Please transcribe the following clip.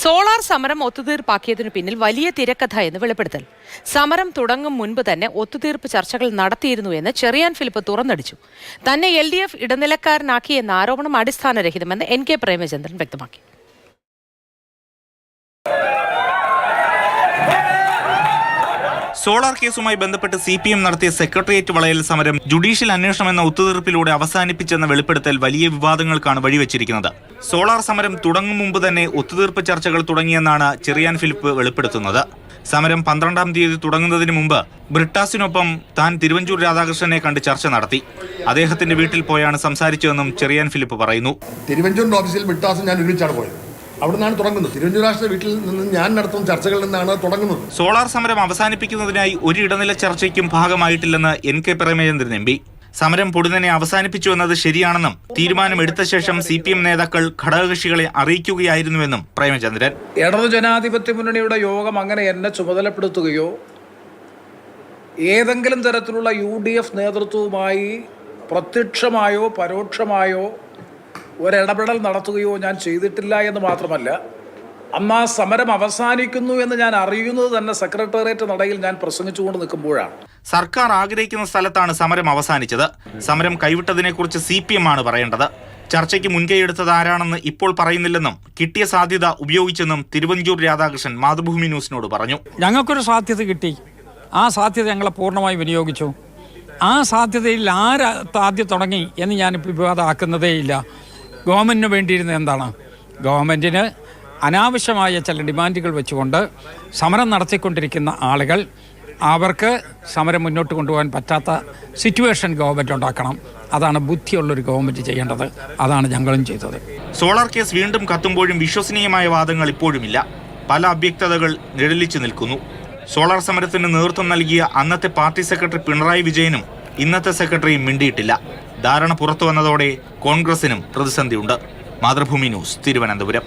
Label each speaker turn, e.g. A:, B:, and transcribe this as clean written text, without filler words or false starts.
A: Solar സമരം ഒത്തുതീർപ്പാക്കിയതിനു പിന്നിൽ വലിയ തിരക്കഥ എന്ന് വെളിപ്പെടുത്തൽ. സമരം തുടങ്ങും മുൻപ് തന്നെ ഒത്തുതീർപ്പ് ചർച്ചകൾ നടത്തിയിരുന്നു എന്ന് ചെറിയാൻ ഫിലിപ്പ് തുറന്നടിച്ചു. തന്നെ LDF ഇടനിലക്കാരനാക്കിയെന്ന ആരോപണം അടിസ്ഥാനരഹിതമെന്ന് NK പ്രേമചന്ദ്രൻ വ്യക്തമാക്കി.
B: സോളാർ കേസുമായി ബന്ധപ്പെട്ട് CPM നടത്തിയ സെക്രട്ടേറിയറ്റ് വളയൽ സമരം ജുഡീഷ്യൽ അന്വേഷണം എന്ന ഒത്തുതീർപ്പിലൂടെ അവസാനിപ്പിച്ചെന്ന വെളിപ്പെടുത്തൽ വലിയ വിവാദങ്ങൾക്കാണ് വഴിവെച്ചിരിക്കുന്നത്. സോളാർ സമരം തുടങ്ങും മുമ്പ് തന്നെ ഒത്തുതീർപ്പ് ചർച്ചകൾ തുടങ്ങിയെന്നാണ് ചെറിയാൻ ഫിലിപ്പ് വെളിപ്പെടുത്തുന്നത്. സമരം 12-ാം തീയതി തുടങ്ങുന്നതിന് മുമ്പ് ബ്രിട്ടാസിനൊപ്പം താൻ തിരുവഞ്ചൂർ രാധാകൃഷ്ണനെ കണ്ട് ചർച്ച നടത്തി. അദ്ദേഹത്തിന്റെ വീട്ടിൽ പോയാണ് സംസാരിച്ചതെന്നും ചെറിയാൻ ഫിലിപ്പ് പറയുന്നു.
C: തിരുവഞ്ചൂരിന്റെ ഓഫീസിൽ ബ്രിട്ടാസും ഞാൻ ഒരുമിച്ചാണ് പോയത്. അവിടെ നിന്നാണ് തുടങ്ങുന്നത്. തിരുവഞ്ചൂരാഷ്ട്ര വീട്ടിൽ നിന്ന് ഞാൻ നടത്തുന്ന ചർച്ചകളിൽ നിന്നാണ് തുടങ്ങുന്നത്.
B: സോളാർ സമരം അവസാനിപ്പിക്കുന്നതിനായി ഒരു ഇടനില ചർച്ചയ്ക്കും ഭാഗമായിട്ടില്ലെന്ന് NK പ്രേമചന്ദ്രൻ MP. സമരം പൊടുന്നനെ അവസാനിപ്പിച്ചു എന്നത് ശരിയാണെന്നും തീരുമാനമെടുത്ത ശേഷം CPM നേതാക്കൾ ഘടകകക്ഷികളെ അറിയിക്കുകയായിരുന്നുവെന്നും പ്രേമചന്ദ്രൻ.
D: ഇടതു ജനാധിപത്യ മുന്നണിയുടെ യോഗം അങ്ങനെ എന്നെ ചുമതലപ്പെടുത്തുകയോ ഏതെങ്കിലും തരത്തിലുള്ള UDF നേതൃത്വവുമായി പ്രത്യക്ഷമായോ പരോക്ഷമായോ ഒരിടപെടൽ നടത്തുകയോ ഞാൻ ചെയ്തിട്ടില്ല എന്ന് മാത്രമല്ല, അന്ന് ആ സമരം അവസാനിക്കുന്നു എന്ന് ഞാൻ അറിയുന്നത് തന്നെ സെക്രട്ടേറിയറ്റ് നടയിൽ ഞാൻ പ്രസംഗിച്ചുകൊണ്ട് നിൽക്കുമ്പോഴാണ്.
B: സർക്കാർ ആഗ്രഹിക്കുന്ന സ്ഥലത്താണ് സമരം അവസാനിച്ചത്. സമരം കൈവിട്ടതിനെക്കുറിച്ച് CPM ആണ് പറയേണ്ടത്. ചർച്ചയ്ക്ക് മുൻകൈയെടുത്തത് ആരാണെന്ന് ഇപ്പോൾ പറയുന്നില്ലെന്നും കിട്ടിയ സാധ്യത ഉപയോഗിച്ചെന്നും തിരുവഞ്ചൂർ രാധാകൃഷ്ണൻ മാതൃഭൂമി ന്യൂസിനോട് പറഞ്ഞു.
E: ഞങ്ങൾക്കൊരു സാധ്യത കിട്ടി. ആ സാധ്യത ഞങ്ങൾ പൂർണ്ണമായി വിനിയോഗിച്ചു. ആ സാധ്യതയിൽ ആദ്യം തുടങ്ങി എന്ന് ഞാനിപ്പോൾ വിവാദമാക്കുന്നതേയില്ല. ഗവൺമെൻറ്റിന് വേണ്ടിയിരുന്നത് എന്താണ്? ഗവൺമെൻറ്റിന് അനാവശ്യമായ ചില ഡിമാൻഡുകൾ വെച്ചുകൊണ്ട് സമരം നടത്തിക്കൊണ്ടിരിക്കുന്ന ആളുകൾ, അവർക്ക് സമരം മുന്നോട്ട് കൊണ്ടുപോകാൻ പറ്റാത്ത സിറ്റുവേഷൻ ഗവൺമെൻറ് ഉണ്ടാക്കണം. അതാണ് ബുദ്ധിയുള്ളൊരു ഗവൺമെൻറ് ചെയ്യേണ്ടത്. അതാണ് ഞങ്ങളും ചെയ്തത്.
B: സോളാർ കേസ് വീണ്ടും കത്തുമ്പോഴും വിശ്വസനീയമായ വാദങ്ങൾ ഇപ്പോഴുമില്ല. പല അവ്യക്തതകൾ നിഴലിച്ചു നിൽക്കുന്നു. സോളാർ സമരത്തിന് നേതൃത്വം നൽകിയ അന്നത്തെ പാർട്ടി സെക്രട്ടറി പിണറായി വിജയനും ഇന്നത്തെ സെക്രട്ടറിയും മിണ്ടിയിട്ടില്ല. ധാരണ പുറത്തു വന്നതോടെ കോൺഗ്രസിനും പ്രതിസന്ധിയുണ്ട്. മാതൃഭൂമി ന്യൂസ്, തിരുവനന്തപുരം.